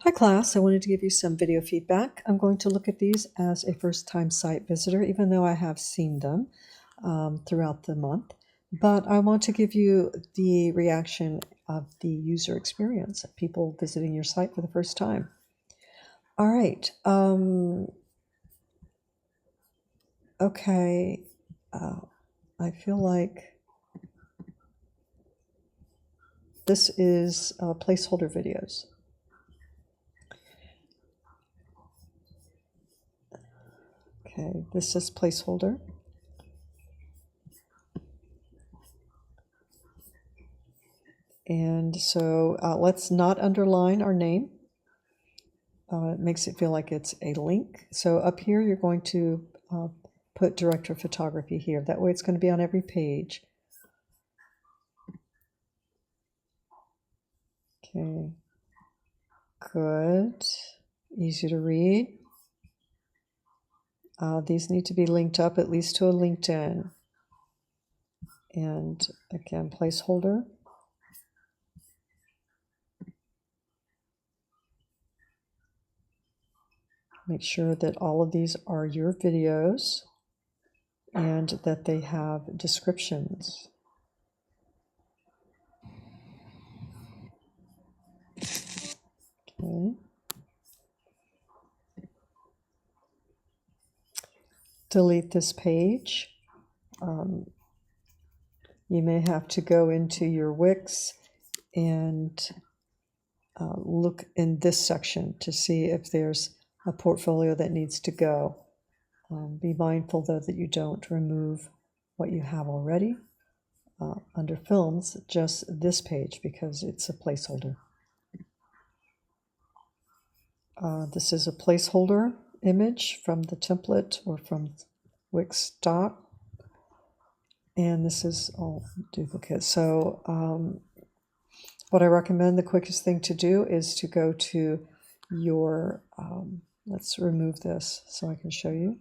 Hi class, I wanted to give you some video feedback. I'm going to look at these as a first-time site visitor, even though I have seen them throughout the month. But I want to give you the reaction of the user experience, people visiting your site for the first time. All right. Okay. I feel like this is placeholder videos. Okay, this is placeholder. And so let's not underline our name. It makes it feel like it's a link. So up here, you're going to put director of photography here. That way it's going to be on every page. Okay, good, easy to read. These need to be linked up at least to a LinkedIn. And again, placeholder. Make sure that all of these are your videos and that they have descriptions. Okay. Delete this page. You may have to go into your Wix and look in this section to see if there's a portfolio that needs to go. Be mindful, though, that you don't remove what you have already. Under Films, just this page because it's a placeholder. This is a placeholder image from the template or from Wix stock. And this is all duplicate. So what I recommend, the quickest thing to do is to go to your, let's remove this so I can show you.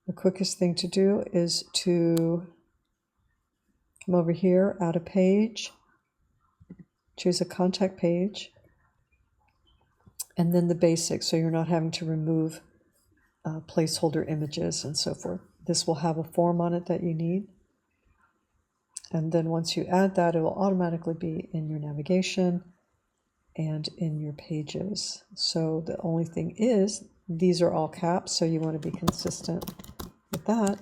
The quickest thing to do is to come over here, add a page, choose a contact page, and then the basics, so you're not having to remove placeholder images and so forth. This will have a form on it that you need. And then once you add that, it will automatically be in your navigation and in your pages. So the only thing is, these are all caps, so you want to be consistent with that.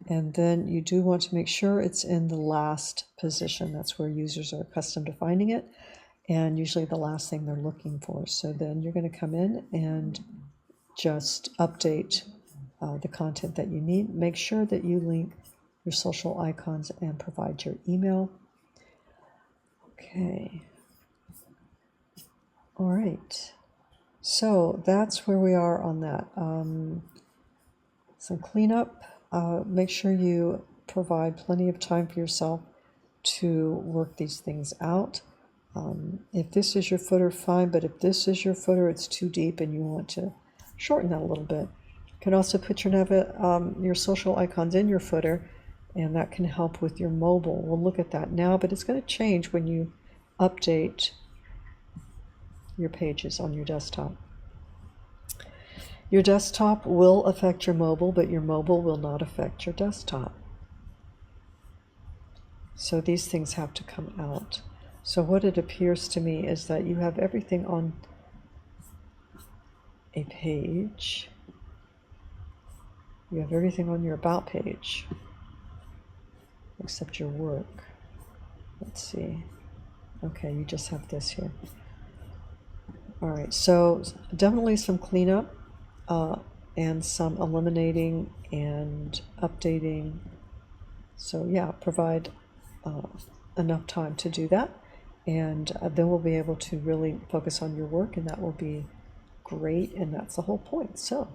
And then you do want to make sure it's in the last position. That's where users are accustomed to finding it, and usually the last thing they're looking for. So then you're going to come in and just update the content that you need. Make sure that you link your social icons and provide your email. Okay. All right. So that's where we are on that. Some cleanup. Make sure you provide plenty of time for yourself to work these things out. If this is your footer, fine, but if this is your footer, it's too deep and you want to shorten that a little bit. You can also put your social icons in your footer, and that can help with your mobile. We'll look at that now, but it's going to change when you update your pages on your desktop. Your desktop will affect your mobile, but your mobile will not affect your desktop. So these things have to come out. So what it appears to me is that you have everything on a page. You have everything on your About page, except your work. Let's see. Okay, you just have this here. All right, so definitely some cleanup and some eliminating and updating. So yeah, provide enough time to do that. And then we'll be able to really focus on your work, and that will be great, and that's the whole point. So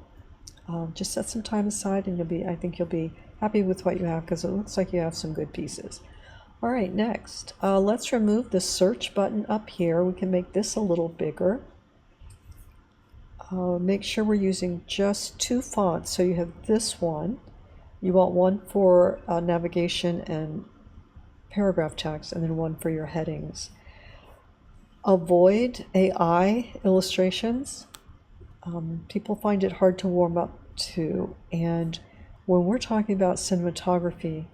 just set some time aside, and I think you'll be happy with what you have, because it looks like you have some good pieces. All right, next, let's remove the search button up here. We can make this a little bigger. Make sure we're using just 2 fonts. So you have this one. You want one for navigation and paragraph text, and then one for your headings. Avoid AI illustrations. People find it hard to warm up to, and when we're talking about cinematography,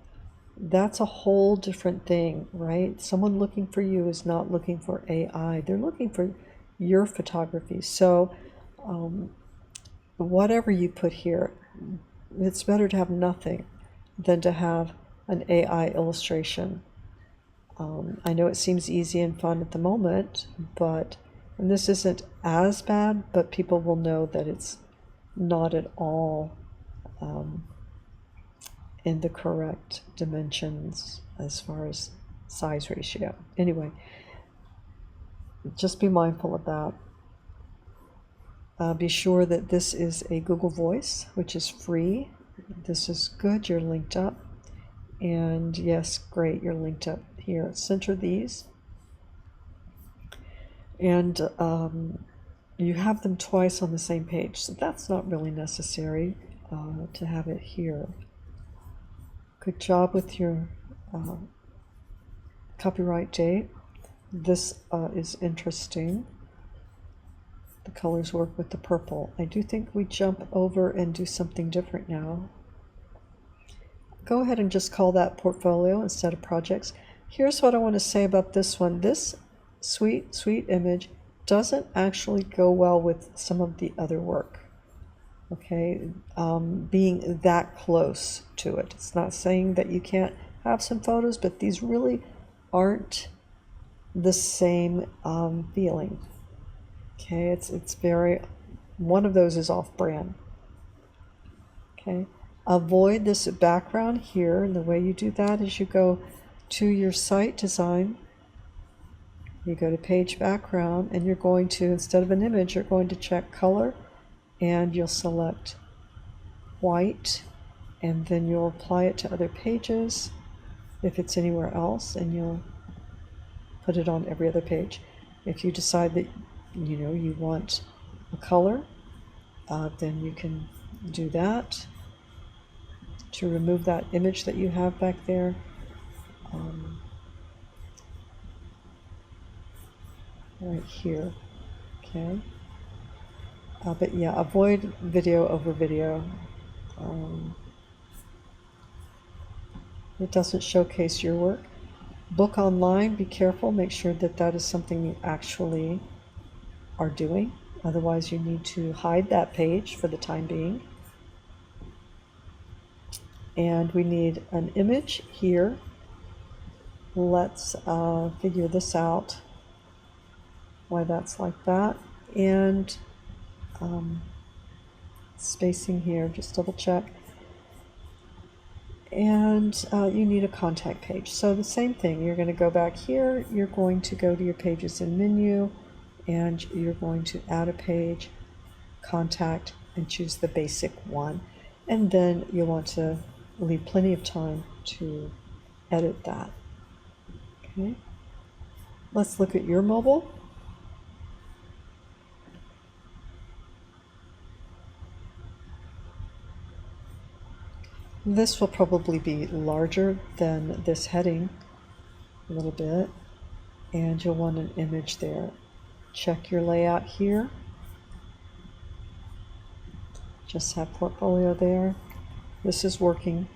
that's a whole different thing, right? Someone looking for you is not looking for AI. They're looking for your photography. So whatever you put here, it's better to have nothing than to have an AI illustration. I know it seems easy and fun at the moment, and this isn't as bad, but people will know that it's not at all in the correct dimensions as far as size ratio. Anyway, just be mindful of that. Be sure that this is a Google Voice, which is free. This is good, you're linked up. And yes, great, you're linked up here. Center these. And you have them twice on the same page, so that's not really necessary to have it here. Good job with your copyright date. This is interesting. The colors work with the purple. I do think we jump over and do something different now. Go ahead and just call that portfolio instead of projects. Here's what I want to say about this one. This sweet, sweet image doesn't actually go well with some of the other work. Okay, being that close to it. It's not saying that you can't have some photos, but these really aren't the same feeling. Okay, it's very, one of those is off-brand. Okay, avoid this background here, and the way you do that is you go to your site design, you go to page background, and you're going to, instead of an image, you're going to check color, and you'll select white, and then you'll apply it to other pages if it's anywhere else, and you'll put it on every other page. If you decide that you want a color, then you can do that to remove that image that you have back there. Right here. Okay. But yeah, avoid video over video. It doesn't showcase your work. Book online, be careful, make sure that that is something you actually are doing. Otherwise, you need to hide that page for the time being. And we need an image here. Let's figure this out, why that's like that. And spacing here, just double check. And you need a contact page. So the same thing, you're going to go back here, you're going to go to your pages in menu, and you're going to add a page, contact, and choose the basic one. And then you want to leave plenty of time to edit that. Okay, let's look at your mobile. This will probably be larger than this heading a little bit, and you'll want an image there. Check your layout here. Just have portfolio there. This is working.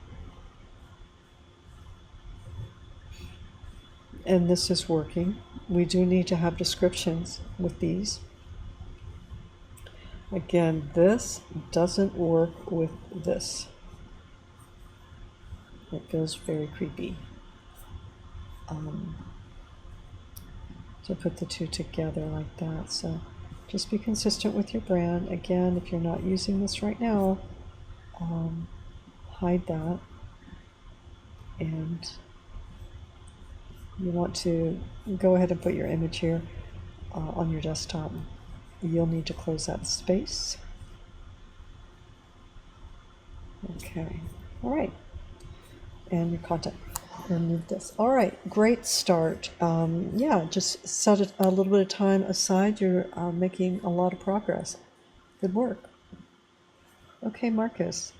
And this is working. We do need to have descriptions with these. Again, this doesn't work with this. It feels very creepy. To put the two together like that. So just be consistent with your brand. Again, if you're not using this right now, hide that. And you want to go ahead and put your image here on your desktop. You'll need to close that space. Okay, all right. And your contact. Remove this. All right, great start. Yeah, just set a little bit of time aside. You're making a lot of progress. Good work. Okay, Marcus,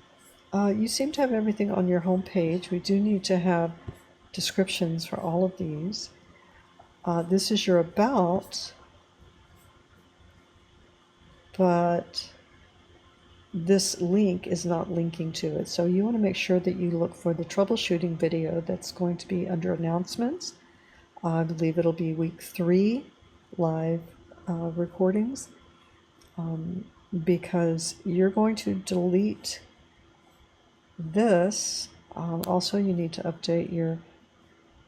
you seem to have everything on your home page. We do need to have descriptions for all of these. This is your about, but this link is not linking to it. So you want to make sure that you look for the troubleshooting video that's going to be under announcements. I believe it'll be week 3 live recordings, because you're going to delete this. Also, you need to update your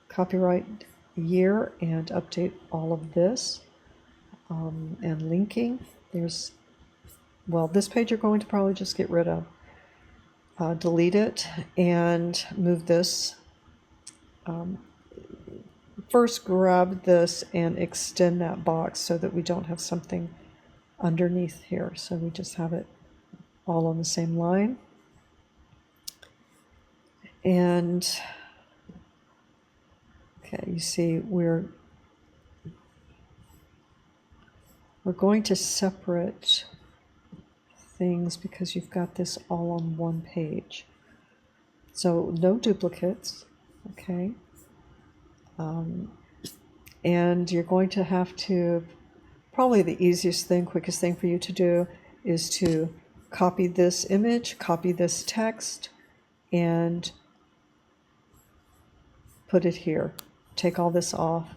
copyright year and update all of this, and linking. Well, this page you're going to probably just get rid of. Delete it and move this. First, grab this and extend that box so that we don't have something underneath here. So we just have it all on the same line. And okay, you see we're going to separate things because you've got this all on one page. So no duplicates, okay? And you're going to have to, probably the easiest thing, quickest thing for you to do is to copy this image, copy this text, and put it here. Take all this off.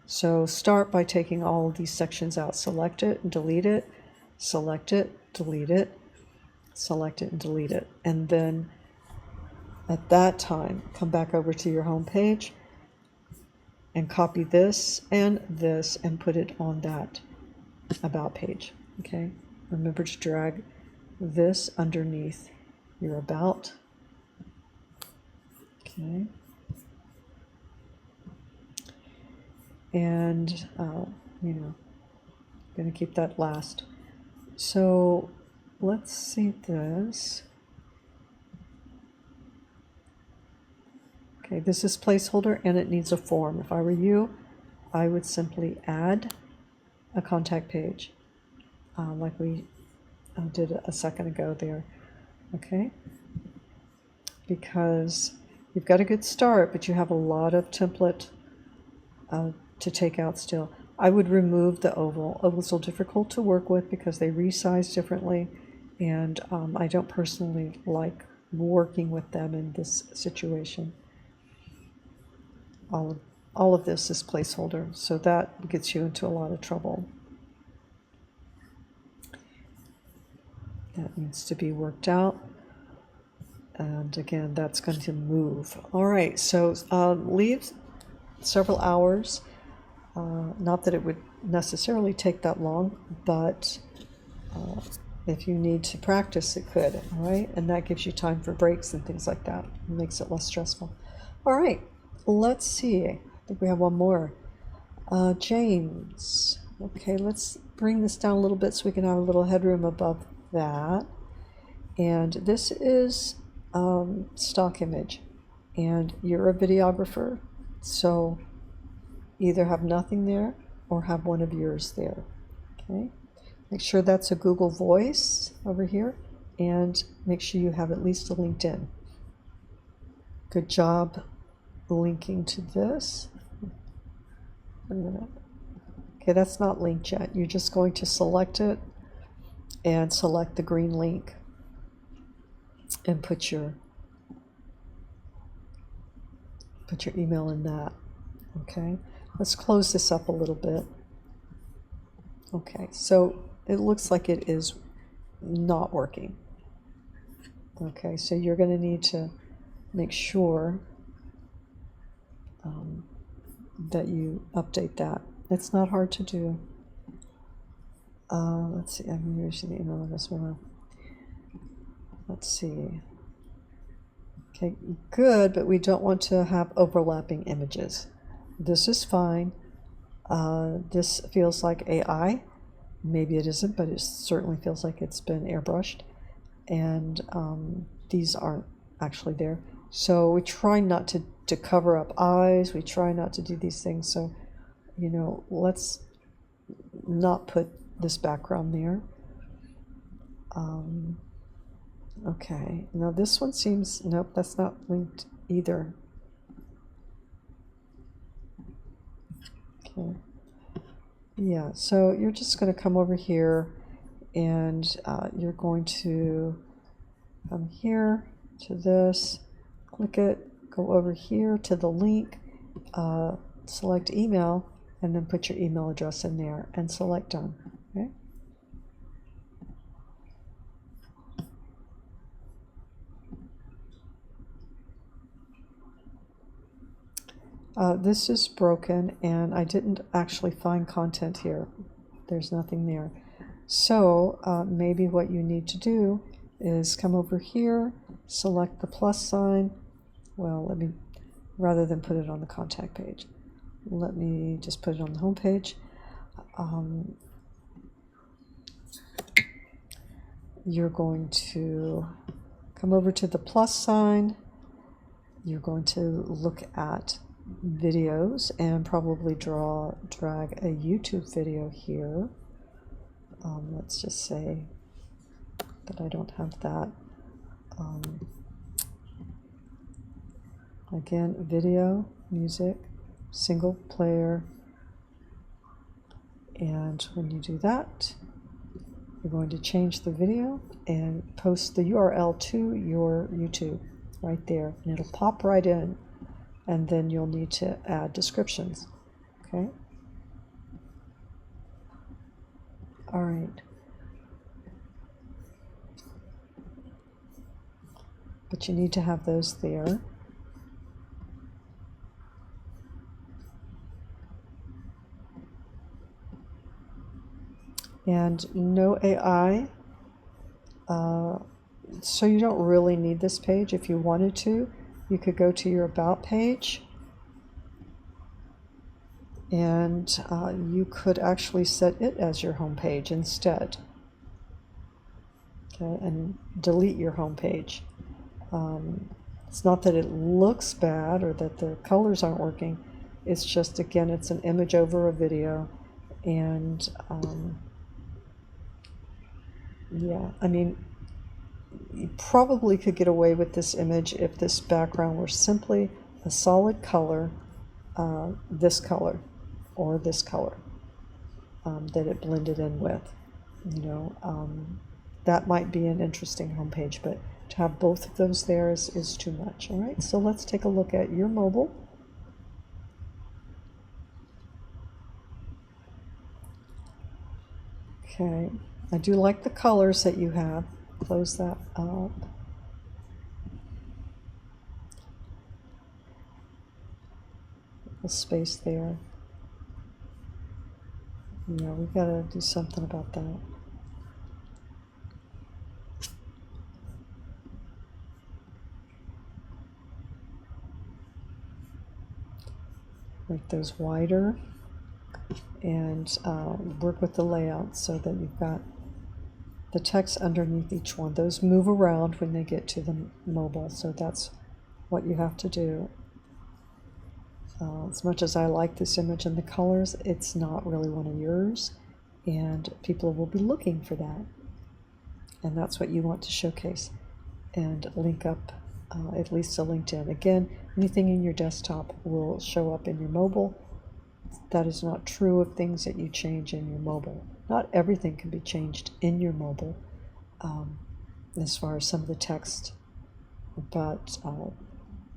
So start by taking all of these sections out. Select it and delete it. Select it, delete it. Select it and delete it. And then at that time, come back over to your home page and copy this and put it on that about page. Okay, remember to drag this underneath your about. Okay, and going to keep that last. So let's see this. Okay, this is placeholder and it needs a form. If I were you, I would simply add a contact page, like we did a second ago there. Okay, because you've got a good start, but you have a lot of template to take out still. I would remove the oval. Ovals are difficult to work with because they resize differently, and I don't personally like working with them in this situation. All of this is placeholder, so that gets you into a lot of trouble. That needs to be worked out. And again, that's going to move. All right, so leave several hours. Not that it would necessarily take that long, but if you need to practice, it could, all right? And that gives you time for breaks and things like that. It makes it less stressful. All right, let's see. I think we have one more. James. Okay, let's bring this down a little bit so we can have a little headroom above that. And this is stock image. And you're a videographer, so either have nothing there or have one of yours there. Okay, make sure that's a Google Voice over here, and make sure you have at least a LinkedIn. Good job linking to this. A minute. Okay, that's not linked yet. You're just going to select it and select the green link and put your email in that. Okay, let's close this up a little bit. Okay, so it looks like it is not working. Okay, so you're going to need to make sure that you update that. It's not hard to do. Let's see, I'm using the email address. Let's see. Okay, good, but we don't want to have overlapping images. This is fine. This feels like AI. Maybe it isn't, but it certainly feels like it's been airbrushed. And these aren't actually there. So we try not to cover up eyes. We try not to do these things. So, let's not put this background there. Okay, now this one seems, nope, that's not linked either. Okay. Yeah, so you're just going to come over here and you're going to come here to this, click it, go over here to the link, select email, and then put your email address in there and select done. Okay. This is broken and I didn't actually find content here. There's nothing there. So maybe what you need to do is come over here, select the plus sign. Well, rather than put it on the contact page, let me just put it on the home page. You're going to come over to the plus sign. You're going to look at videos and probably drag a YouTube video here. Let's just say that I don't have that. Again, video, music, single player, and when you do that, you're going to change the video and post the URL to your YouTube right there, and it'll pop right in, and then you'll need to add descriptions. Okay. All right. But you need to have those there. And no AI. So you don't really need this page. If you wanted to, you could go to your About page and you could actually set it as your home page instead. Okay, and delete your home page. It's not that it looks bad or that the colors aren't working. It's just, again, it's an image over a video. And yeah, I mean, you probably could get away with this image if this background were simply a solid color, this color or this color that it blended in with. You know, that might be an interesting homepage, but to have both of those there is too much. All right, so let's take a look at your mobile. Okay, I do like the colors that you have. Close that up. A space there. Yeah, we gotta do something about that. Make those wider and work with the layout so that you've got the text underneath each one. Those move around when they get to the mobile, so that's what you have to do. As much as I like this image and the colors, it's not really one of yours, and people will be looking for that. And that's what you want to showcase and link up, at least to LinkedIn. Again, anything in your desktop will show up in your mobile. That is not true of things that you change in your mobile. Not everything can be changed in your mobile, as far as some of the text, but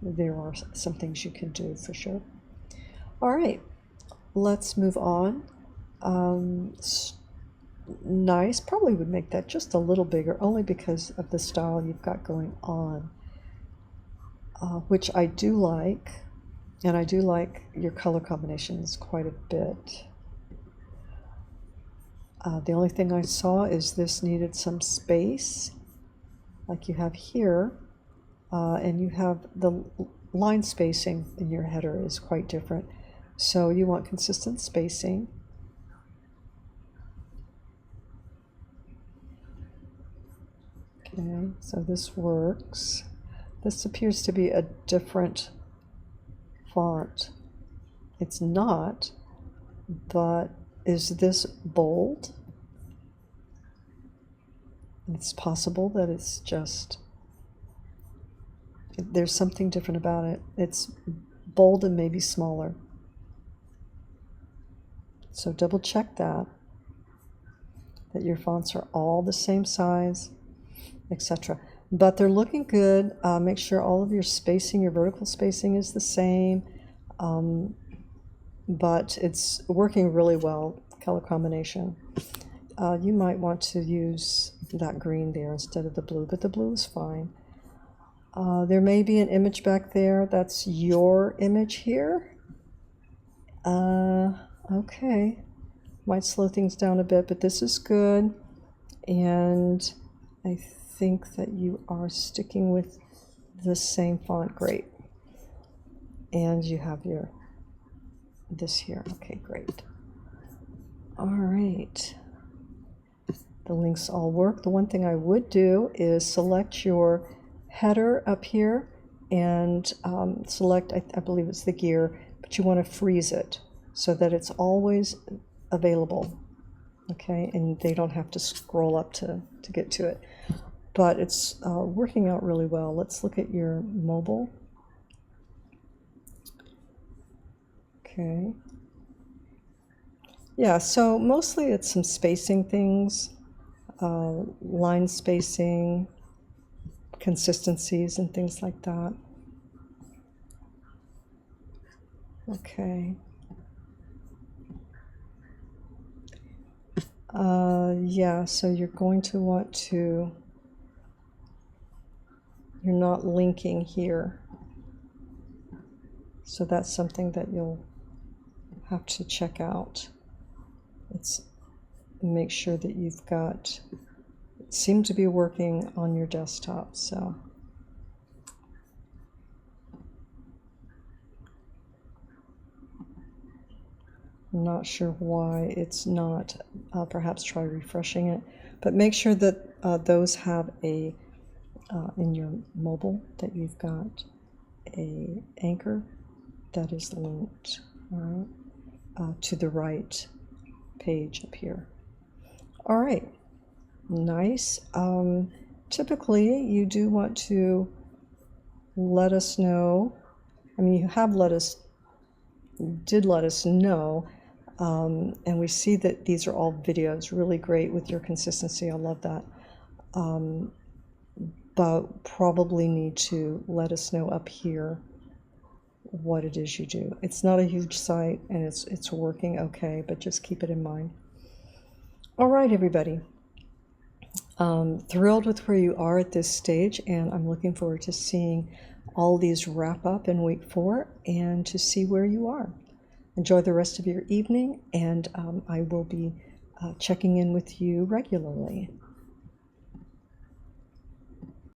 there are some things you can do for sure. All right, let's move on. Nice, probably would make that just a little bigger, only because of the style you've got going on, which I do like, and I do like your color combinations quite a bit. The only thing I saw is this needed some space, like you have here, and you have the line spacing in your header is quite different. So you want consistent spacing. Okay, so this works. This appears to be a different font. It's not, but is this bold? It's possible that it's just, there's something different about it. It's bold and maybe smaller. So double check that your fonts are all the same size, etc. But they're looking good. Make sure all of your spacing, your vertical spacing is the same. But it's working really well, color combination. You might want to use that green there instead of the blue, but the blue is fine. There may be an image back there. That's your image here. Okay. Might slow things down a bit, but this is good. And I think that you are sticking with the same font. Great. And you have this here. Okay, great. All right. The links all work. The one thing I would do is select your header up here and select, I believe it's the gear, but you want to freeze it so that it's always available. Okay, and they don't have to scroll up to get to it. But it's working out really well. Let's look at your mobile. Okay. Yeah, so mostly it's some spacing things, line spacing, consistencies, and things like that. Okay. Yeah, so you're going to want to, you're not linking here. So that's something that you'll have to check out. It's make sure that you've got, it seemed to be working on your desktop, so. I'm not sure why it's not. Perhaps try refreshing it, but make sure that those have a in your mobile that you've got a anchor that is linked, all right, to the right page up here. All right, nice. Typically, you do want to let us know. I mean, you have did let us know. And we see that these are all videos, really great with your consistency. I love that. But probably need to let us know up here what it is you do. It's not a huge site and it's working okay, but just keep it in mind. All right, everybody. Thrilled with where you are at this stage, and I'm looking forward to seeing all these wrap up in week 4 and to see where you are. Enjoy the rest of your evening, and I will be checking in with you regularly.